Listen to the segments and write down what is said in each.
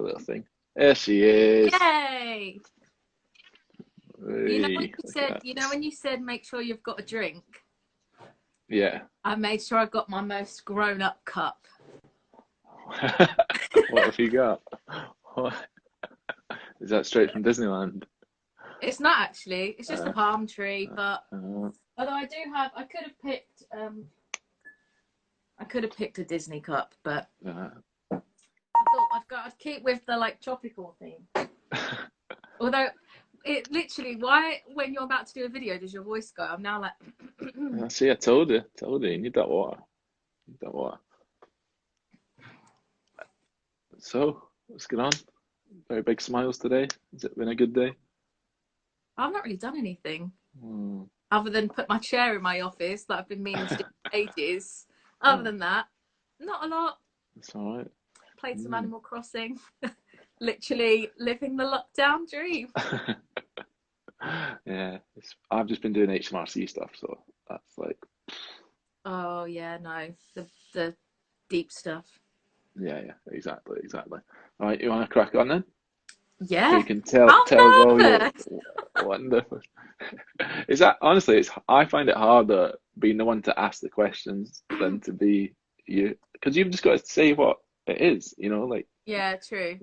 little thing. There she is. Yay! You know when Hey, you look said, at make sure you've got a drink. that. Yeah. I made sure I got my most grown-up cup. What have you got? What? Is that straight from Disneyland? It's not actually. It's just a Uh, palm tree, but uh, although I could have picked a Disney cup, but uh, I thought I'd keep with the like tropical theme. Although it literally, why when you're about to do a video does your voice go? I'm now like, See, I told you, you need that water. You need that water. So, what's going on? Very big smiles today. Has it been a good day? I've not really done anything Hmm. other than put my chair in my office that I've been meaning to do for ages. Other Oh, than that, not a lot. that's all right. Played some Hmm. Animal Crossing. Literally living the lockdown dream. Yeah, I've just been doing HMRC stuff, so that's like, Oh yeah, no, the deep stuff. yeah, exactly, exactly. All right, you want to crack on then? So Yeah, you can tell us I'm all your nervous. wonderful. Is that honestly? I find it harder being the one to ask the questions than to be you, because you've just got to say what it is, like Yeah, true.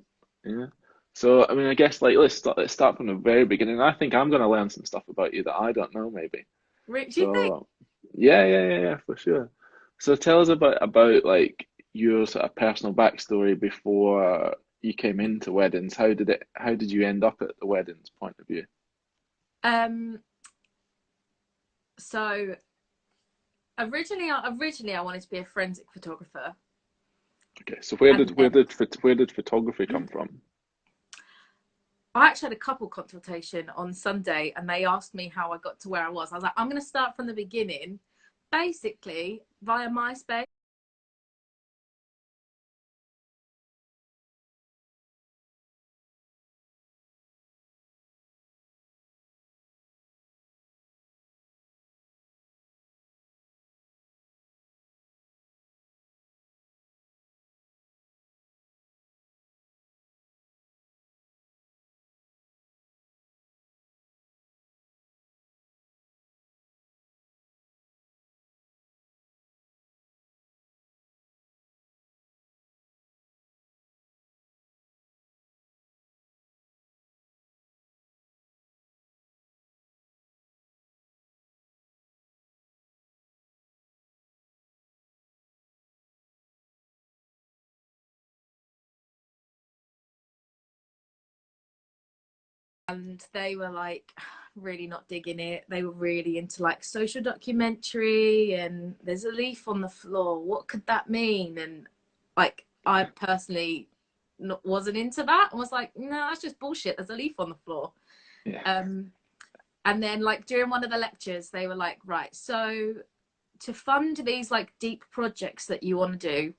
yeah. So I mean, I guess like let's start from the very beginning. I think I'm gonna learn some stuff about you that I don't know maybe. Rich, you think? So yeah, for sure. So tell us about like your sort of personal backstory before you came into weddings. How did you end up at the weddings point of view? Um, so originally I wanted to be a forensic photographer, Okay, so and then where did photography come from? I actually had a couple consultation on Sunday, and they asked me how I got to where I was. I was like, I'm going to start from the beginning, basically via MySpace. And they were like really not digging it. They were really into like social documentary and there's a leaf on the floor. What could that mean? And like I personally wasn't into that and was like, no, that's just bullshit. There's a leaf on the floor. Yeah, Um, and then like during one of the lectures, they were like, right, so to fund these like deep projects that you want to do,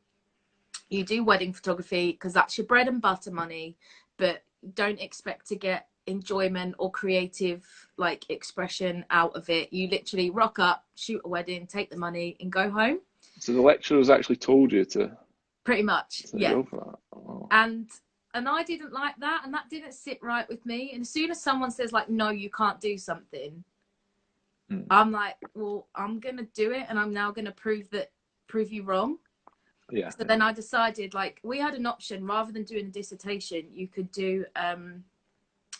you do wedding photography because that's your bread and butter money, but don't expect to get enjoyment or creative like expression out of it. You literally rock up, shoot a wedding, take the money and go home. so the lecturers actually told you Pretty much, to yeah. go for that. Oh. And I didn't like that, and that didn't sit right with me. And as soon as someone says like, no, you can't do something, Hmm. I'm like, well, I'm gonna do it, and I'm now gonna prove you wrong. Yeah, So then I decided, like, we had an option rather than doing a dissertation, you could do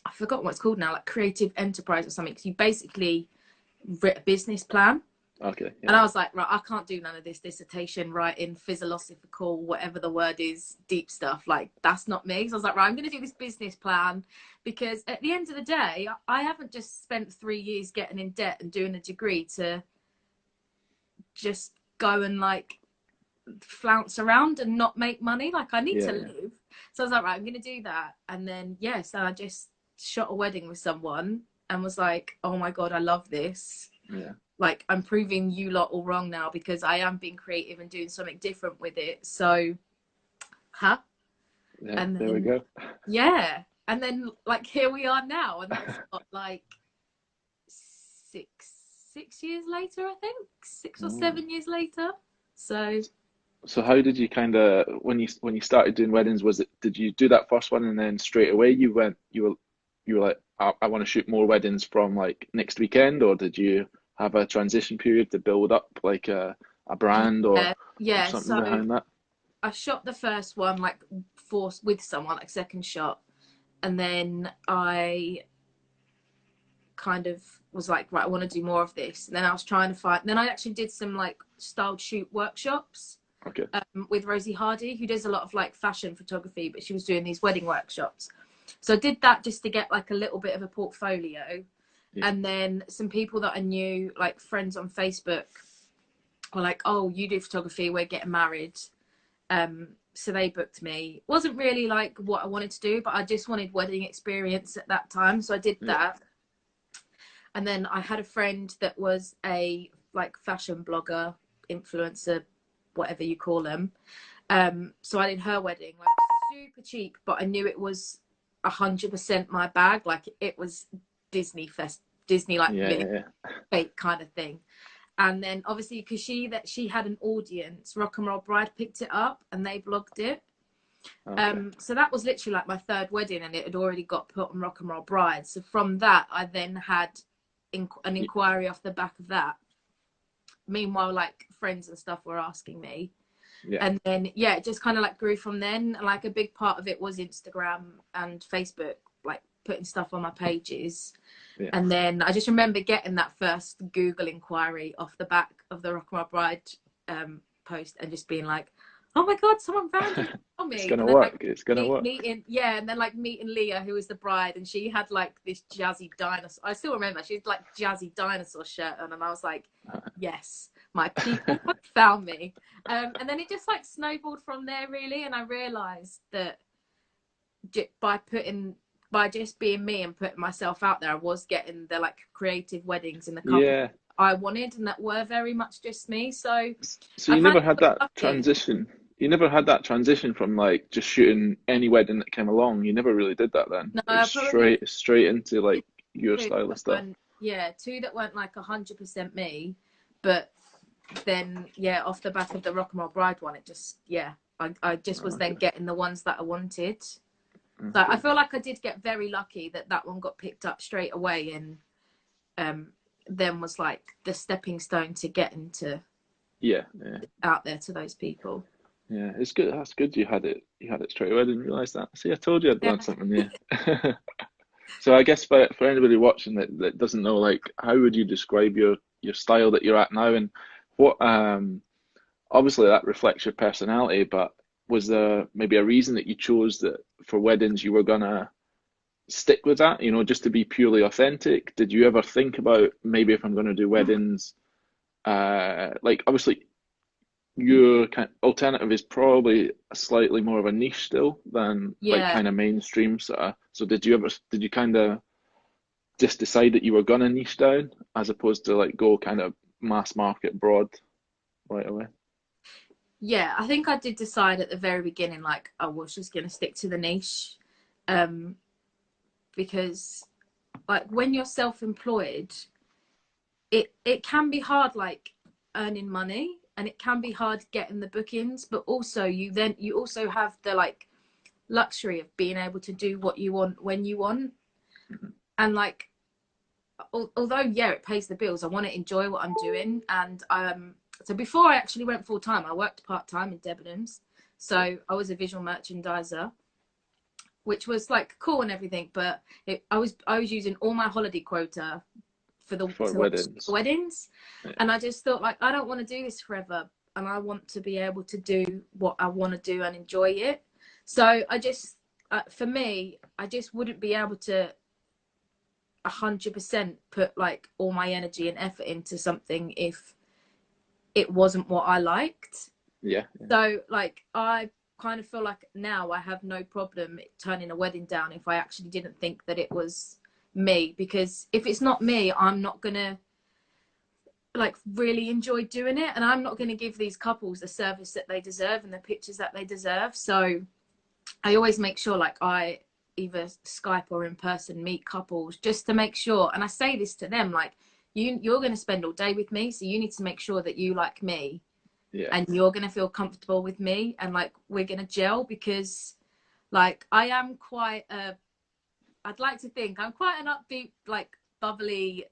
I forgot what it's called now, like creative enterprise or something. So you basically writ a business plan. okay, And yeah, I was like, right, I can't do none of this dissertation writing, philosophical, whatever the word is, deep stuff. Like, that's not me. So I was like, right, I'm going to do this business plan because at the end of the day, I haven't just spent 3 years getting in debt and doing a degree to just go and like flounce around and not make money. Like, I need to yeah, live. So I was like, right, I'm going to do that. And then, yes, I just shot a wedding with someone and was like, oh my God, I love this. yeah, Like, I'm proving you lot all wrong now because I am being creative and doing something different with it. So, huh? yeah. And There we then, go. yeah. And then, like, here we are now. And that's what, like, six, 6 years later, I think, 6 or Mm. 7 years later. So, So how did you kind of when you started doing weddings, was it did you do that first one and then straight away you were like I want to shoot more weddings from like next weekend, or did you have a transition period to build up like a brand Yeah, or yeah. something So behind that? I shot the first one like forced with someone, like second shot, and then I kind of was like, right, I want to do more of this. And then I was trying to find. Then I actually did some like styled shoot workshops Okay. with Rosie Hardy, who does a lot of like fashion photography, but she was doing these wedding workshops. So I did that just to get like a little bit of a portfolio. Yeah. And then some people that I knew, like friends on Facebook, were like, "Oh, you do photography? We're getting married." So they booked me. Wasn't really like what I wanted to do, but I just wanted wedding experience at that time, so I did Yeah. that. And then I had a friend that was a like fashion blogger, influencer, whatever you call them. So I did her wedding, like super cheap, but I knew it was 100% my bag. Like it was Disney like Yeah. really Yeah. fake kind of thing. And then obviously because she had an audience, Rock and Roll Bride picked it up and they blogged it. Okay. So that was literally like my third wedding, and it had already got put on Rock and Roll Bride. So from that, I then had an Y- inquiry off the back of that. Meanwhile, like friends and stuff were asking me, Yeah. and then yeah, it just kind of like grew from then. Like a big part of it was Instagram and Facebook, like putting stuff on my pages. Yeah. And then I just remember getting that first Google inquiry off the back of the Rock and Roll Bride post, and just being like, "Oh my god, someone found you, tell It's me!" gonna And then like work. It's gonna work. meeting, yeah, and then like meeting Leah, who was the bride, and she had like this jazzy dinosaur. I still remember she had like jazzy dinosaur shirt on, and I was like, "Yes, my people have found me." And then it just like snowballed from there, really, and I realised that by just being me and putting myself out there, I was getting the like creative weddings and the couple Yeah. I wanted, and that were very much just me. So So I you kind never of had got that lucky. transition. You never had that transition from like just shooting any wedding that came along. You never really did that then. No, It was I probably straight into did like your two style of that stuff. weren't, yeah, two that weren't like 100% me, but then yeah, off the back of the Rock and Roll Bride one, it just I just was then Okay. getting the ones that I wanted. So I Okay. feel like I did get very lucky that that one got picked up straight away, and um, then was like the stepping stone to get into Yeah. Yeah. out there to those people. Yeah. It's good. That's good. You had it. You had it straight away. I didn't realize that. See, I told you I'd Yeah. learned something new. So I guess for anybody watching that doesn't know, like, how would you describe your style that you're at now, and what obviously that reflects your personality, but was there maybe a reason that you chose that for weddings you were gonna stick with that, just to be purely authentic? Did you ever think about maybe if I'm gonna do weddings, like obviously your kind of alternative is probably slightly more of a niche still than like Yeah. kind of mainstream sort of. So did you kind of just decide that you were gonna niche down as opposed to like go kind of mass market broad right away? Yeah, I think I did decide at the very beginning, like I was just going to stick to the niche, um, because like when you're self-employed, it can be hard, like earning money, and it can be hard getting the bookings, but also you also have the like luxury of being able to do what you want when you want, Mhm. and like although yeah, it pays the bills, I want to enjoy what I'm doing. And so before I actually went full time, I worked part time in Debenhams. Yeah. So I was a visual merchandiser, which was like cool and everything, but I was using all my holiday quota for the For to like weddings. weddings, Yeah. and I just thought like I don't want to do this forever, and I want to be able to do what I want to do and enjoy it. So I just for me, I just wouldn't be able to 100% put like all my energy and effort into something if it wasn't what I liked. Yeah. Yeah. So like I kind of feel like now I have no problem turning a wedding down if I actually didn't think that it was me, because if it's not me, I'm not gonna like really enjoy doing it, and I'm not going to give these couples the service that they deserve and the pictures that they deserve. So I always make sure like I either Skype or in person meet couples just to make sure. And I say this to them, like you're going to spend all day with me, so you need to make sure that you like me Yeah. and you're gonna feel comfortable with me, and like we're gonna gel, because like I am quite a, I'd like to think I'm quite an upbeat, like bubbly,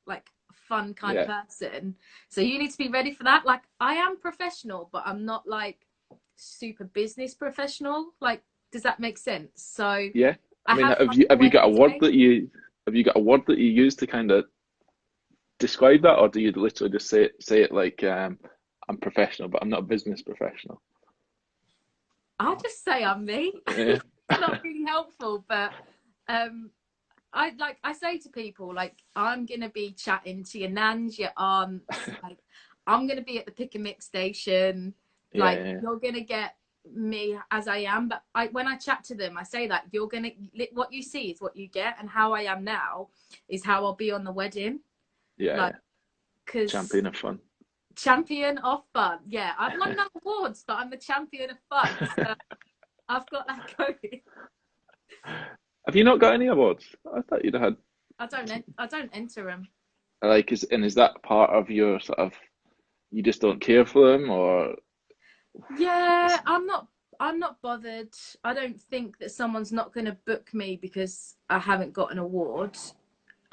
like fun kind of Yeah. person. So you need to be ready for that. Like I am professional, but I'm not like super business professional. Like, does that make sense? So Yeah. I I mean, have have fun you at weddings. have you got a word that you use to kind of describe that, or do you literally just say it like I'm professional, but I'm not a business professional? I just say I'm me. Yeah. It's not really helpful, but um I say to people, like, I'm gonna be chatting to your nans, your aunts, like I'm gonna be at the pick and mix station, Yeah, like yeah, you're gonna get me as I am. But when I chat to them, I say that you're gonna, what you see is what you get, and how I am now is how I'll be on the wedding. yeah, Like, yeah. because Champion of fun. champion of fun. Yeah, I've won no awards, but I'm the champion of fun. So I've got that going. Have you not got any awards? I thought you'd had I don't enter them. like is that part of your sort of you just don't care for them or Yeah, I'm not bothered. I don't think that someone's not going to book me because I haven't got an award.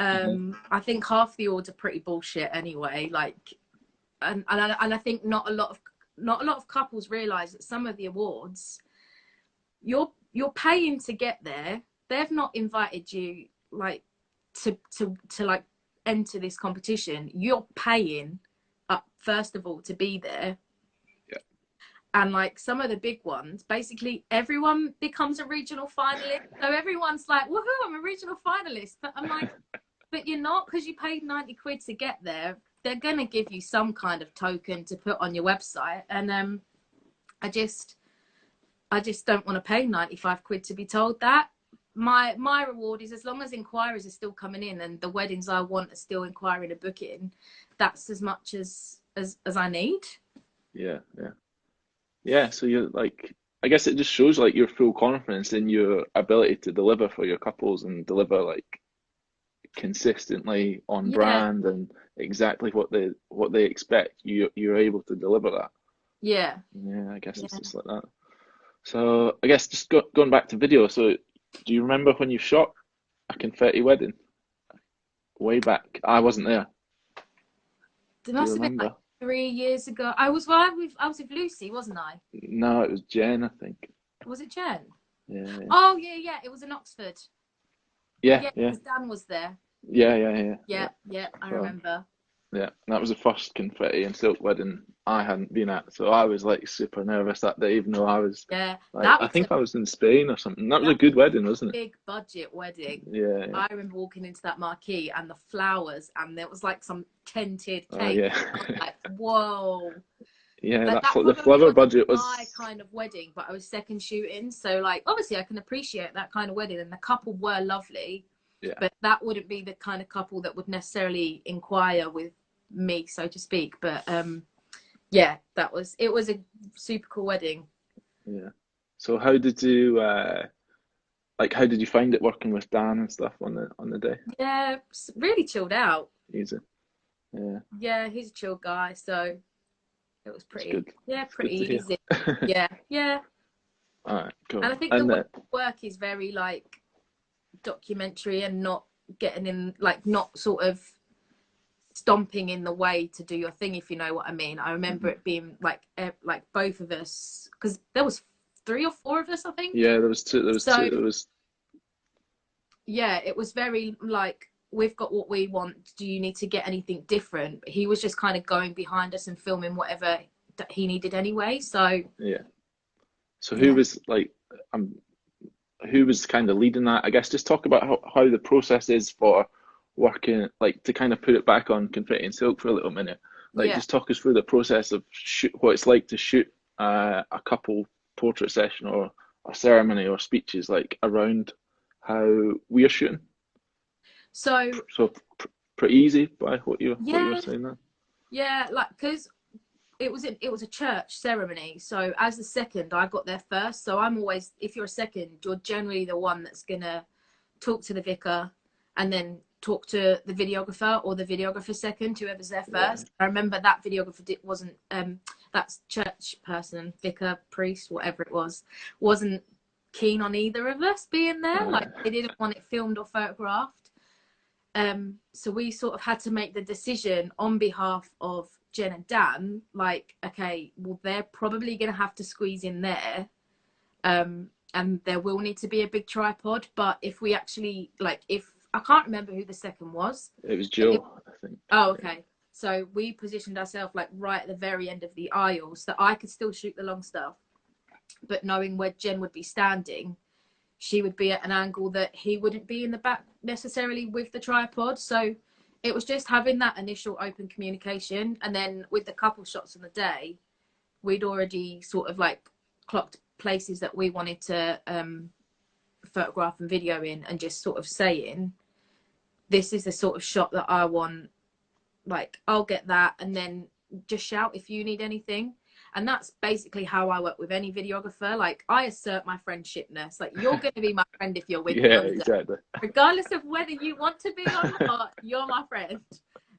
Mhm. I think half the awards are pretty bullshit anyway. Like, and I think not a lot of couples realize that some of the awards you're paying to get there. They've not invited you like to like enter this competition. You're paying up first of all to be there. Yeah. And like some of the big ones, basically everyone becomes a regional finalist. So everyone's like, woohoo, I'm a regional finalist. But I'm like, but you're not, because you paid 90 quid to get there. They're going to give you some kind of token to put on your website. And I just don't want to pay 95 quid to be told that. My reward is, as long as inquiries are still coming in and the weddings I want are still inquiring and booking, that's as much as I need. Yeah, yeah. Yeah, so you're like I guess it just shows like your full confidence in your ability to deliver for your couples and deliver like consistently on Yeah, brand and exactly what they expect. You're able to deliver that. yeah, Yeah, I guess it's yeah. just like that. So I guess just going back to video. So do you remember when you shot a confetti wedding way back? I wasn't there. It Do you must have been like remember? 3 years ago. I was with Lucy, wasn't I? No, it was Jen, I think. Was it Jen? Yeah, Oh yeah, yeah. It was in Oxford. yeah, Yeah, yeah, because Dan was there. yeah, yeah, yeah, yeah. Yeah, yeah. I So remember. yeah, that was the first confetti and silk wedding I hadn't been at. So I was like super nervous that day, even though I was Yeah, like, that I was a think I was in Spain or something. That was a that was good wedding, wasn't it? big budget wedding. Yeah, yeah. I remember walking into that marquee and the flowers, and there was like some tinted Oh cake. yeah, I was like, whoa. yeah. Like that The probably flower wasn't budget my was kind of wedding, but I was second shooting. So like obviously I can appreciate that kind of wedding, and the couple were lovely, yeah, but that wouldn't be the kind of couple that would necessarily inquire with me, so to speak. But yeah, it was a super cool wedding. yeah. So how did you like? How did you find it working with Dan and stuff on the day? Yeah, really chilled out. Easy. Yeah, Yeah, he's a chill guy, so it was it's pretty, good. yeah, It's good pretty to hear. easy. Yeah, yeah. All right, And cool. I think the And way then we work is very like documentary, and not getting in, like not sort of stomping in the way to do your thing, if you know what I mean. I remember mhm. it being like both of us, because there was 3 or 4 of us, I think. Yeah, there was two. There was So two. There was yeah, it was very like, we've got what we want. Do you need to get anything different? He was just kind of going behind us and filming whatever that he needed anyway. So yeah. So who yeah. was like um who was kind of leading that? I guess just talk about how the process is for working, like to kind of put it back on Confetti and Silk for a little minute. Like Yeah. just talk us through the process of what it's like to shoot a couple portrait session or a ceremony or speeches like around how we're shooting. So So pretty easy by what you were yeah, saying there. yeah, like because it was a church ceremony. So as the second, I got there first. So I'm always, if you're a second, you're generally the one that's gonna talk to the vicar and then talk to the videographer, or the videographer second, whoever's there Yeah, first. I remember that videographer wasn't that church person, vicar, priest, whatever it was, wasn't keen on either of us being there. Like, they didn't want it filmed or photographed. So we sort of had to make the decision on behalf of Jen and Dan, like, okay, well, they're probably going to have to squeeze in there. And there will need to be a big tripod. But if we actually, like, if I can't remember who the second was. It was Joe, I think. Oh, okay. So we positioned ourselves like right at the very end of the aisle so that I could still shoot the long stuff. But knowing where Jen would be standing, she would be at an angle that he wouldn't be in the back necessarily with the tripod. So it was just having that initial open communication. And then with the couple shots on the day, we'd already sort of like clocked places that we wanted to photograph and video in, and just sort of saying, this is the sort of shot that I want. Like, I'll get that, and then just shout if you need anything. And that's basically how I work with any videographer. Like, I assert my friendshipness. Like, you're going to be my friend if you're with me. Yeah, exactly. Regardless of whether you want to be or not, you're my friend.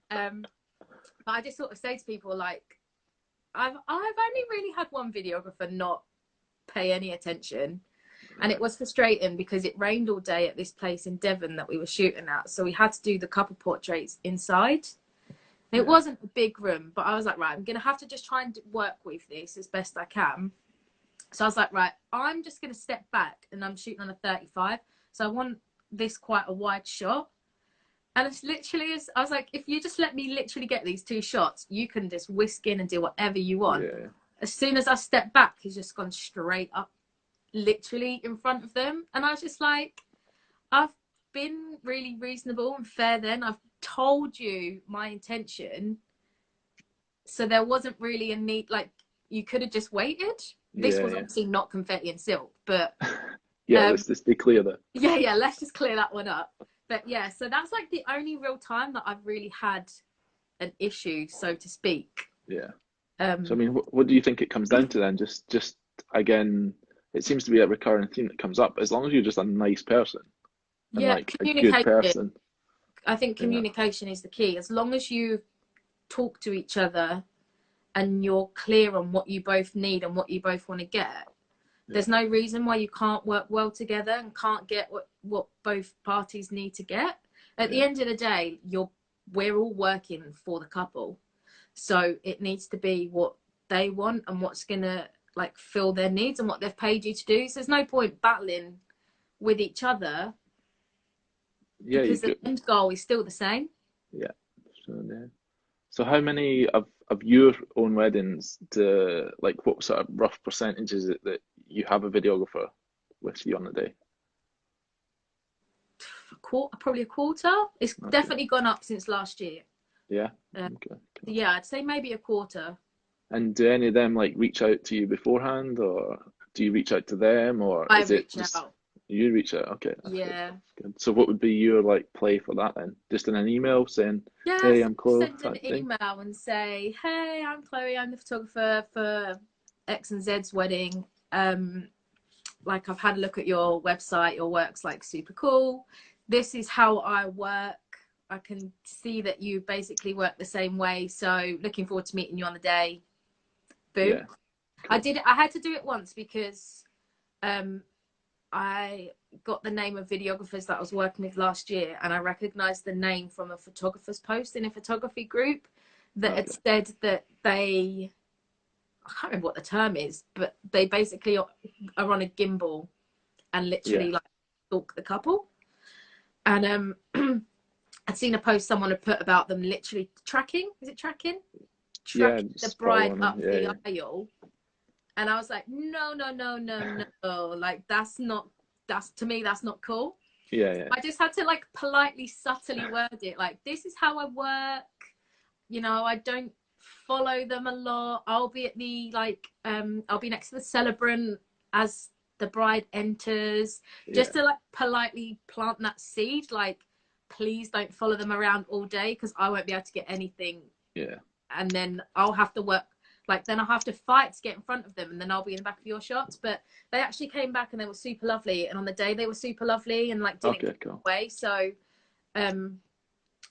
But I just sort of say to people, like, I've only really had one videographer not pay any attention. And it was frustrating because it rained all day at this place in Devon that we were shooting at. So we had to do the couple portraits inside. It wasn't a big room, but I was like, right, I'm going to have to just try and work with this as best I can. So I was like, right, I'm just going to step back, and I'm shooting on a 35. So I want this quite a wide shot. And it's literally, I was like, if you just let me literally get these two shots, you can just whisk in and do whatever you want. Yeah. As soon as I step back, he's just gone straight up, literally in front of them. And I was just like, I've been really reasonable and fair then. I've told you my intention, so there wasn't really a need. Like, you could have just waited. This was obviously not confetti and silk, but let's just be clear there. Let's just clear that one up. But yeah, so that's like the only real time that I've really had an issue, so to speak. So I mean, what do you think it comes down to then? Just again, it seems to be a recurring theme that comes up. As long as you're just a nice person, and like a good person. I think communication is the key. As long as you talk to each other and you're clear on what you both need and what you both want to get, there's no reason why you can't work well together and can't get what both parties need to get. At the end of the day, we're all working for the couple. So it needs to be what they want and what's going to like fill their needs and what they've paid you to do. So there's no point battling with each other. Because the end goal is still the same. So how many of your own weddings what sort of rough percentage is it that you have a videographer with you on the day? Probably a quarter. It's definitely gone up since last year. I'd say maybe a quarter. And do any of them like reach out to you beforehand, or do you reach out to them, or I reach out. You reach out, okay. Yeah. Good. So what would be your like play for that then? Just in an email saying, hey, I'm Chloe. Send an email and say, hey, I'm Chloe. I'm the photographer for X and Z's wedding. Like, I've had a look at your website. Your work's like super cool. This is how I work. I can see that you basically work the same way. So looking forward to meeting you on the day. Boom. Yeah. Cool. I had to do it once because I got the name of videographers that I was working with last year, and I recognized the name from a photographer's post in a photography group that had said that I can't remember what the term is, but they basically are on a gimbal and literally like stalk the couple. And I'd seen a post someone had put about them literally tracking. Is it tracking? Tracking the bride up the aisle. And I was like, no. Like, to me, that's not cool. I just had to like politely, subtly word it. Like, this is how I work. You know, I don't follow them a lot. I'll be at the I'll be next to the celebrant as the bride enters. Just to like politely plant that seed. Like, please don't follow them around all day because I won't be able to get anything. And then I'll have to work. Like, then I'll have to fight to get in front of them, and then I'll be in the back of your shots. But they actually came back and they were super lovely. And on the day they were super lovely and like didn't get away. So, I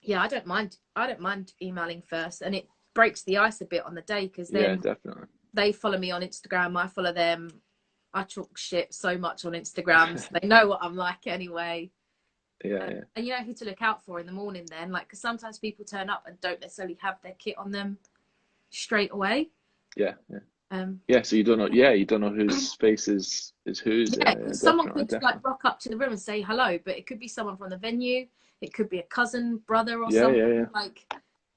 don't mind emailing first. And breaks the ice a bit on the day, because Yeah, then definitely. they follow me on Instagram, I follow them. I talk shit so much on Instagram, so they know what I'm like anyway. Yeah, yeah, And you know who to look out for in the morning then, like, because sometimes people turn up and don't necessarily have their kit on them straight away. yeah, yeah. Um, Yeah, so you don't know. Yeah, you don't know whose face is whose. yeah, Yeah, yeah, because someone definitely, could like definitely. rock up to the room and say hello, but it could be someone from the venue, it could be a cousin, brother, or Yeah, yeah, something yeah, like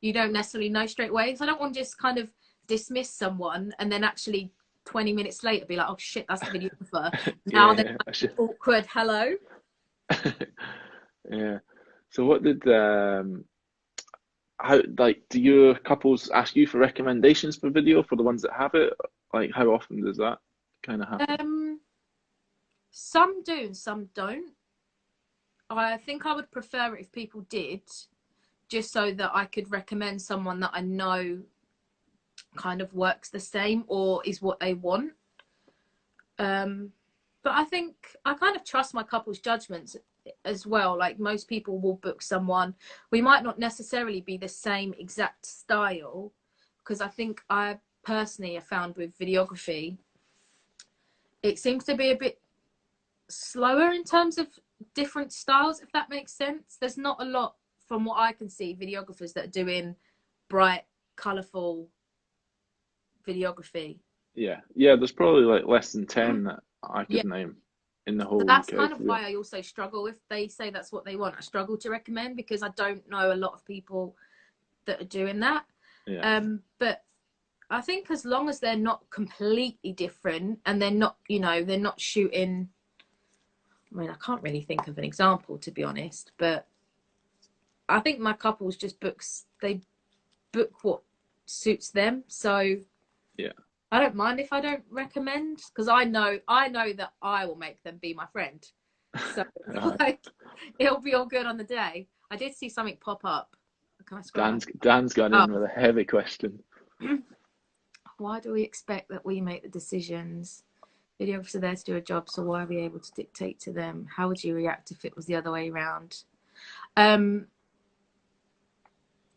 you don't necessarily know straight away. So I don't want to just kind of dismiss someone and then actually 20 minutes later be like, oh shit, that's the videographer. yeah, Now they're yeah. I like, should. awkward hello. Yeah. So what did how like do your couples ask you for recommendations for video for the ones that have it? Like how often does that kind of happen? Um, some do and some don't. I think I would prefer it if people did, just so that I could recommend someone that I know kind of works the same or is what they want. Um, but I think I kind of trust my couple's judgments as well. Like, most people will book someone. We might not necessarily be the same exact style, because I think I personally have found with videography, it seems to be a bit slower in terms of different styles, if that makes sense. There's not a lot, from what I can see, videographers that are doing bright, colourful videography. Yeah, yeah. There's probably like less than 10 that I Yeah, could name in the so whole that's UK. kind To of be why honest. I also struggle. If they say that's what they want, I struggle to recommend, because I don't know a lot of people that are doing that. Yeah, But I think as long as they're not completely different, and they're not, you know, they're not shooting. I mean, I can't really think of an example, to be honest, but I think my couples just books, they book what suits them. So yeah. I don't mind if I don't recommend, because I know that I will make them be my friend. So Uh, like, it'll be all good on the day. I did see something pop up. Can I scroll down? Dan's gone Oh, in with a heavy question. why do we expect that we make the decisions? Videographers are there to do a job, so why are we able to dictate to them? How would you react if it was the other way around? Um,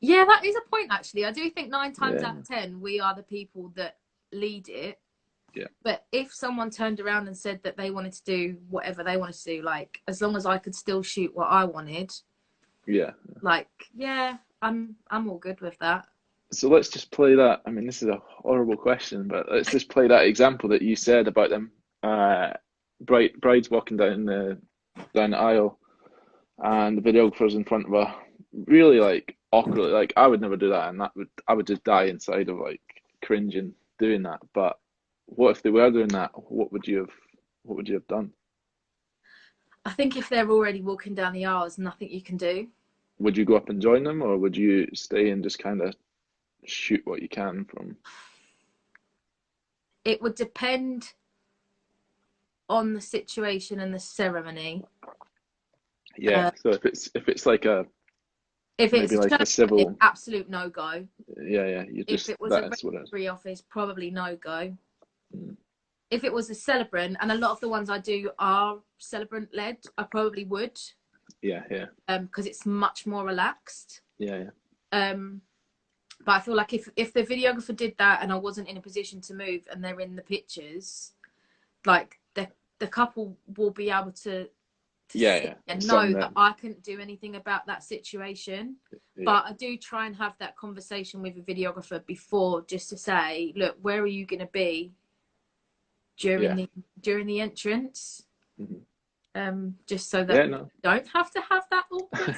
yeah, that is a point actually. I do think 9 times Yeah, out of 10 we are the people that lead it. yeah, But if someone turned around and said that they wanted to do whatever they wanted to do, like, as long as I could still shoot what I wanted, yeah. like, yeah, I'm all good with that. So let's just play that. I mean, this is a horrible question, but let's just play that example that you said about them. Uh, bride's walking down the aisle, and the videographer's in front of her, really like awkwardly. Like I would never do that, and I would just die inside of like cringing doing that. But what if they were doing that? What would you have done? I think if they're already walking down the aisle, there's nothing you can do. Would you go up and join them, or would you stay and just kind of shoot what you can from? It would depend on the situation and the ceremony. Yeah. Uh, So if it's like a if it's maybe a like a church wedding, civil, absolute no go. yeah, yeah, you If just it was a that's what it is. registry office, probably no go. Mm. If it was a celebrant, and a lot of the ones I do are celebrant led, I probably would, Yeah, yeah, because it's much more relaxed. yeah, yeah, Um, but I feel like if the videographer did that and I wasn't in a position to move and they're in the pictures, like the couple will be able to yeah, see yeah. and Some know that that, I couldn't do anything about that situation. yeah, But I do try and have that conversation with a videographer before, just to say, look, where are you going to be yeah, during the entrance? hmm Just so that yeah. we No, don't have to have that awkward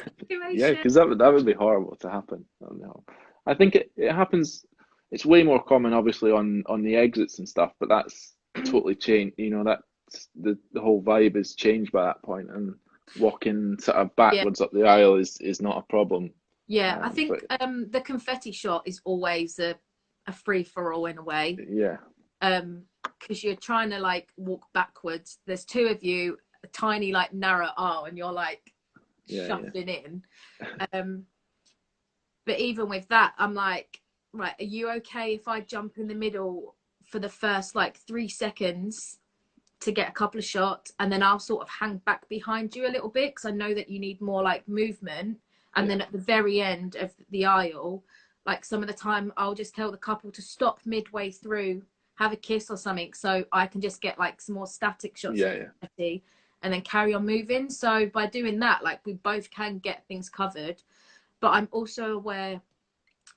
yeah, situation. because that would be horrible to happen. That would be horrible. I think it happens. It's way more common, obviously, on the exits and stuff, but that's totally changed. You know, that's the whole vibe is changed by that point, and walking sort of Yeah, backwards up the aisle is not a problem. yeah. I But think the confetti shot is always a free for all in a way. yeah, Because you're trying to like walk backwards. There's two of you, a tiny like narrow aisle, and you're like yeah, yeah, shuffling in. Um, but even with that, I'm like, right, are you okay if I jump in the middle for the first like 3 seconds to get a couple of shots, and then I'll sort of hang back behind you a little bit, because I know that you need more like movement. And yeah, then at the very end of the aisle, like some of the time I'll just tell the couple to stop midway through, have a kiss or something, so I can just get like some more static shots of Yeah, yeah, confetti and then carry on moving. So by doing that, like we both can get things covered. But I'm also aware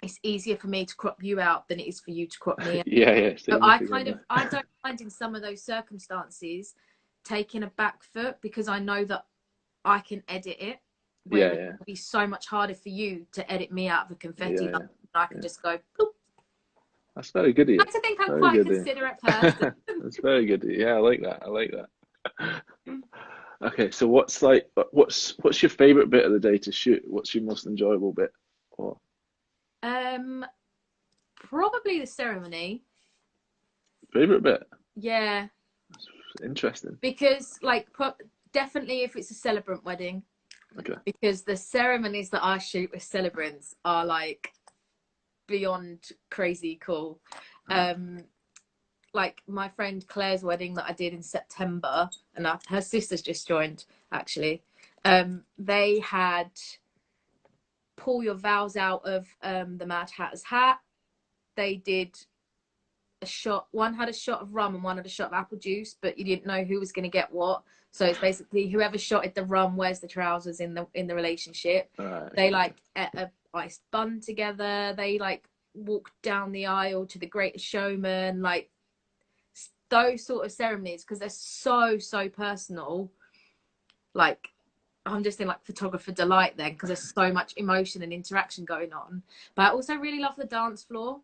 it's easier for me to crop you out than it is for you to crop me out. yeah, yeah, So significantly. I don't mind in some of those circumstances taking a back foot, because I know that I can edit it, where Yeah, it yeah, will be so much harder for you to edit me out of a confetti yeah, line. yeah, I can yeah. just go, boop. That's very good of I you. like to think I'm Very quite a good of considerate person. you. That's very good of you. Yeah, I like that. I like that. Okay, so what's your favorite bit of the day to shoot? What's your most enjoyable bit? Or um, Probably the ceremony. favorite bit? Yeah, That's interesting. because like definitely if it's a celebrant wedding, Okay. because the ceremonies that I shoot with celebrants are like beyond crazy cool. Uh, Like my friend Claire's wedding that I did in September, and her sister's just joined actually. They had pull your vows out of the Mad Hatter's hat. They did a shot. One had a shot of rum and one had a shot of apple juice, but you didn't know who was going to get what. So it's basically whoever shotted the rum wears the trousers in the relationship. alright, They okay, okay. like ate a iced bun together. They like walked down the aisle to the Greatest Showman. Like those sort of ceremonies, because they're so personal. Like I'm just in like photographer delight then, because there's so much emotion and interaction going on. But I also really love the dance floor.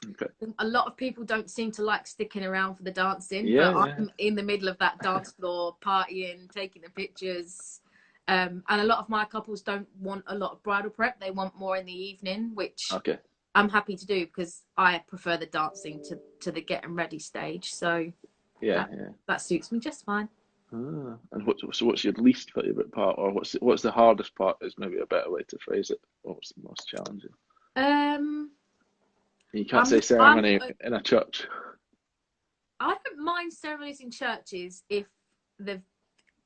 Okay. A lot of people don't seem to like sticking around for the dancing, Yeah, but yeah. I'm in the middle of that dance floor partying, taking the pictures. And a lot of my couples don't want a lot of bridal prep. They want more in the evening, which Okay. I'm happy to do because I prefer the dancing to the getting ready stage. So Yeah, that yeah. that suits me just fine. And what's your least favorite part, or what's the hardest part? Is maybe a better way to phrase it. What's the most challenging? Um, You can't I'm say I'm ceremony in a church. I don't mind ceremonies in churches if the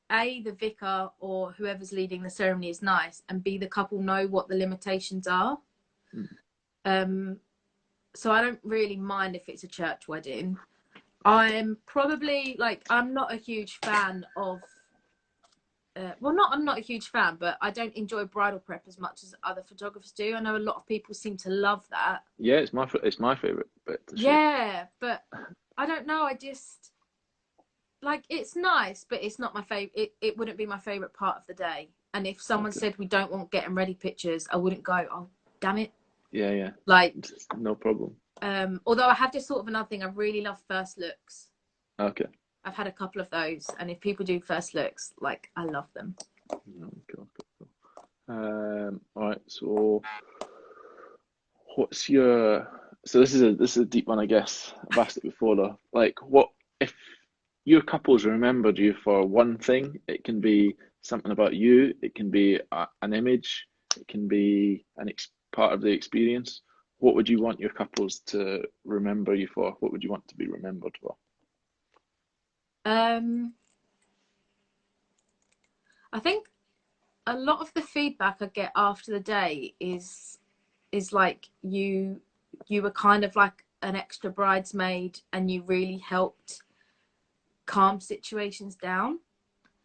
the vicar or whoever's leading the ceremony is nice, and B, the couple know what the limitations are. Mm, Um, so I don't really mind if it's a church wedding. I'm probably like I'm not a huge fan of. I'm not a huge fan, but I don't enjoy bridal prep as much as other photographers do. I know a lot of people seem to love that. Yeah, it's my favorite bit to shoot. Yeah, but I don't know. I just like it's nice, but it's not my favorite. It wouldn't be my favorite part of the day. And if someone Okay. said we don't want getting ready pictures, I wouldn't go, oh damn it. Yeah, yeah. Like No problem. although I have just thought of another thing, I really love first looks. Okay. I've had a couple of those, and if people do first looks, like I love them. Cool, cool, cool. All right. So, what's your? So this is a deep one, I guess. I've asked it before though. Like, what if your couples remembered you for one thing? It can be something about you. It can be an image. It can be part of the experience. What would you want your couples to remember you for? What would you want to be remembered for? Um, I think a lot of the feedback I get after the day is like you were kind of like an extra bridesmaid, and you really helped calm situations down.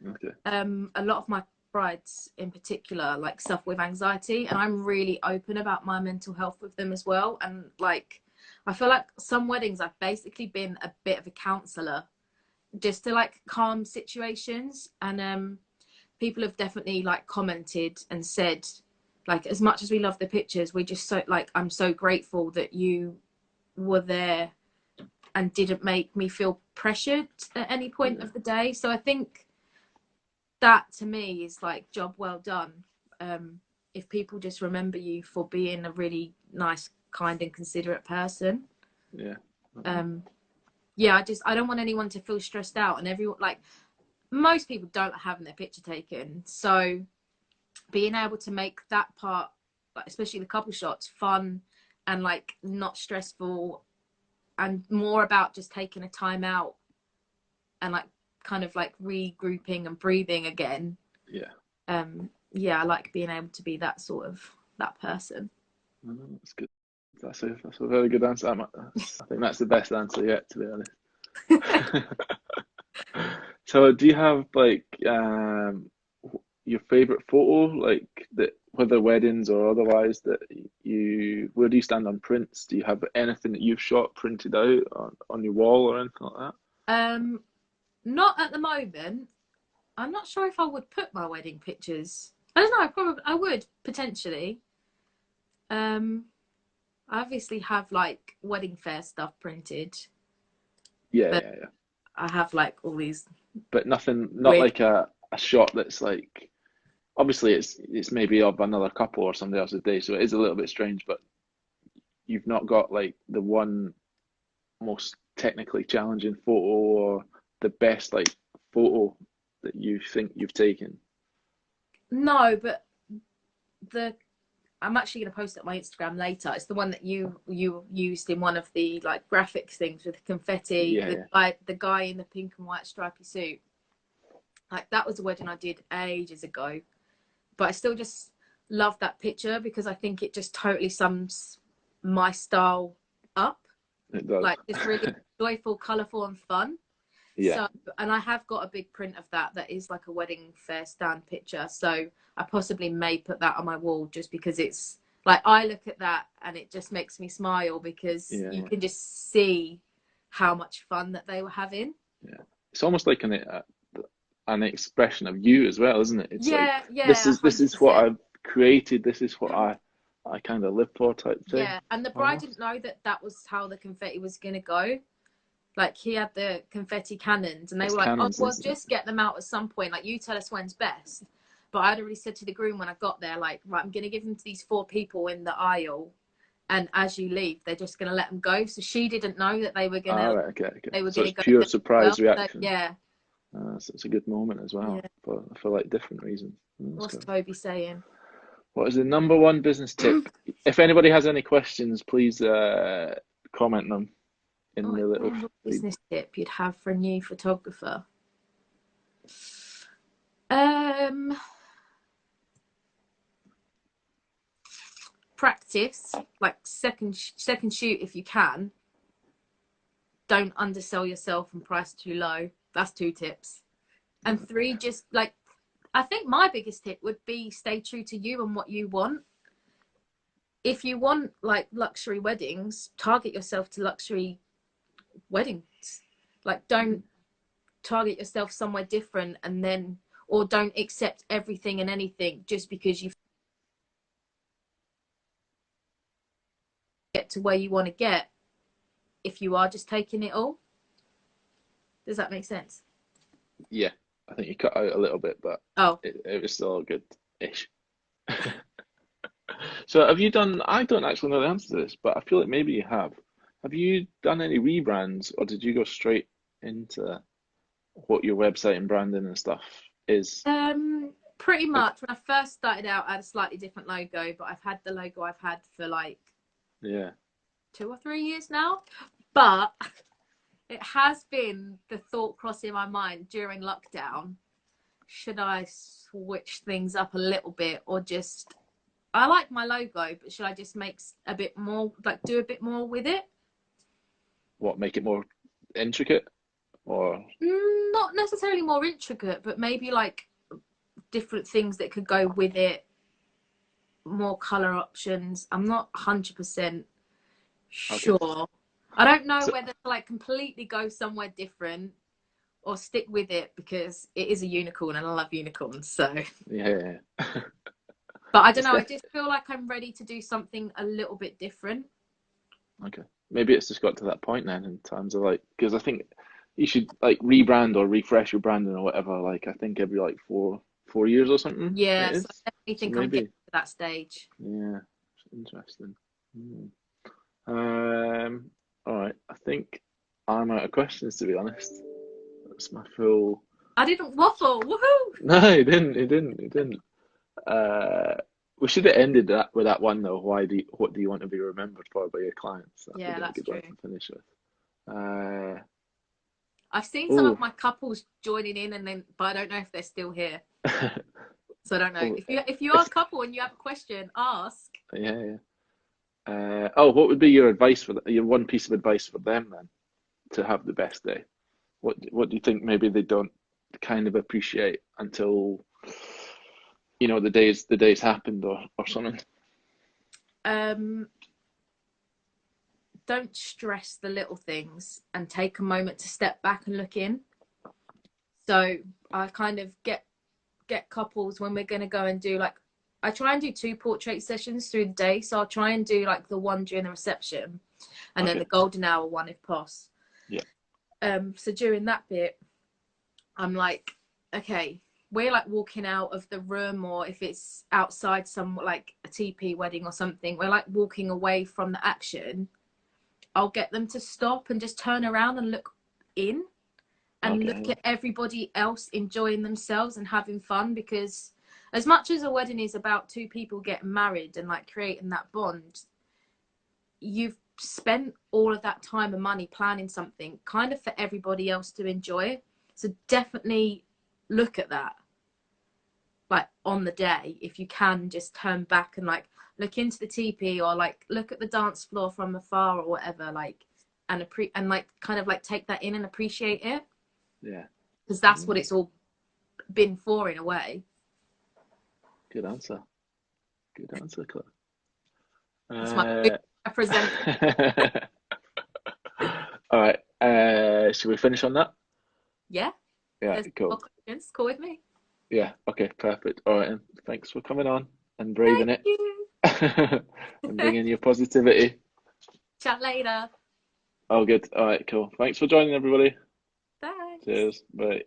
Okay. A lot of my brides in particular like suffer with anxiety, and I'm really open about my mental health with them as well. And like I feel like some weddings I've basically been a bit of a counselor just to like calm situations. And people have definitely like commented and said like as much as we love the pictures, we just so like I'm so grateful that you were there and didn't make me feel pressured at any point Yeah. of the day. So I think that to me is like job well done. If people just remember you for being a really nice, kind and considerate person. Yeah. Okay. um yeah, I don't want anyone to feel stressed out, and everyone like most people don't like having their picture taken, so being able to make that part, like especially the couple shots, fun and like not stressful, and more about just taking a time out and like kind of like regrouping and breathing again. Yeah. Yeah, I like being able to be that sort of that person. Oh, that's good. That's a very good answer. I think that's the best answer yet, to be honest. So, do you have like your favorite photo, like that, whether weddings or otherwise, that you where do you stand on prints? Do you have anything that you've shot printed out on your wall or anything like that? Um, Not at the moment. I'm not sure if I would put my wedding pictures. I don't know. I would potentially. Um, I obviously have like wedding fair stuff printed, Yeah, but yeah, yeah. I have like all these But nothing, not weird. like a shot that's like obviously it's maybe of another couple or somebody else's day, so it is a little bit strange, but you've not got like the one most technically challenging photo or the best like photo that you think you've taken. No, but the I'm actually going to post it on my Instagram later. It's the one that you used in one of the like graphics things with the confetti, Yeah, yeah. the guy in the pink and white stripy suit. Like that was a wedding I did ages ago, but I still just love that picture because I think it just totally sums my style up. It does. Like it's really joyful, colourful, and fun. Yeah. So, and I have got a big print of that is like a wedding fair stand picture. So I possibly may put that on my wall just because it's like I look at that and it just makes me smile because Yeah, you yeah, can just see how much fun that they were having. yeah. It's almost like an expression of you as well, isn't it? It's like Yeah, this yeah, is this is what 100%. I've created. This is what I kind of live for, type thing, Yeah, and the bride almost. didn't know that that was how the confetti was going to go. Like he had the confetti cannons, and they It's were like, "Oh, cannons, well, isn't it? just get them out at some point. Like you tell us when's best." But I'd already said to the groom when I got there, like, "Right, I'm going to give them to these four people in the aisle, and as you leave, they're just going to let them go." So she didn't know that Ah, right, okay, okay. they were So going it's to go pure there as well. surprise So reaction. yeah, So it's a good moment as yeah. well for like different reasons. That's What's good. Toby saying? What is the number one business tip? If anybody has any questions, please comment them Oh, in the little what feed. business tip you'd have for a new photographer? Um, Practice, like second shoot if you can. Don't undersell yourself and price too low. That's two tips. And three, just like I think my biggest tip would be stay true to you and what you want. If you want like luxury weddings, target yourself to luxury weddings. Like don't target yourself somewhere different and then or don't accept everything and anything just because you get to where you want to get if you are just taking it all. Does that make sense? Yeah, I think you cut out a little bit, but Oh, it was still good-ish. So have you done, I don't actually know the answer to this, but I feel like maybe you have. Have you done any rebrands or did you go straight into what your website and branding and stuff is? pretty Like, much. When I first started out, I had a slightly different logo, but I've had the logo I've had for like yeah. 2 or 3 years now. But it has been the thought crossing my mind during lockdown. Should I switch things up a little bit or just I like my logo, but should I just make a bit more, like do a bit more with it? What, make it more intricate or Not necessarily more intricate, but maybe like different things that could go with it, more color options. I'm not 100% okay. sure. I don't know So whether to like completely go somewhere different or stick with it because it is a unicorn and I love unicorns. So, yeah, yeah, yeah. but I don't It's know. I def just feel like I'm ready to do something a little bit different. okay. Maybe it's just got to that point then in terms of like because I think you should like rebrand or refresh your branding or whatever, like I think every like four years or something it Yeah, so is. I definitely So think I'm getting maybe, to that stage. yeah, it's interesting. Hmm. All right. I think I'm out of questions to be honest. That's my full. I didn't waffle. Woohoo! No, he didn't. He didn't. He didn't. Uh, we should have ended that with that one though. What do you want to be remembered for by your clients? That would have Yeah, been a that's good one true. to finish with. Uh, I've seen some of oh, my couples joining in, and then, but I don't know if they're still here. So I don't know. oh, If you are a if couple and you have a question, ask. yeah, yeah. Oh, what would be your advice for your one piece of advice for them then to have the best day? What do you think maybe they don't kind of appreciate until the days happened or something? Um, don't stress the little things and take a moment to step back and look in. So I kind of get couples when we're going to go and do like, I try and do 2 portrait sessions through the day. So I'll try and do like the one during the reception and then Okay. the golden hour one if possible. Yeah. So during that bit, I'm like, okay, we're like walking out of the room, or if it's outside some like a TP wedding or something, we're like walking away from the action. I'll get them to stop and just turn around and look in and look Okay. at everybody else enjoying themselves and having fun, because as much as a wedding is about 2 people getting married and like creating that bond, you've spent all of that time and money planning something kind of for everybody else to enjoy. So definitely look at that, like on the day, if you can just turn back and like look into the TP or like look at the dance floor from afar or whatever, like and like kind of like take that in and appreciate it, Yeah. because that's what Mm, it's all been for in a way. good answer. Good answer, Claire. That's my good Uh, represent. all right. Should we finish on that? Yeah, Yeah, there's more cool. questions. Cool with me. Yeah, okay, perfect. All right, and thanks for coming on and Thank braving it you. and bringing your positivity. Chat later. All good. All right, cool. Thanks for joining, everybody. Thanks. Cheers. Bye.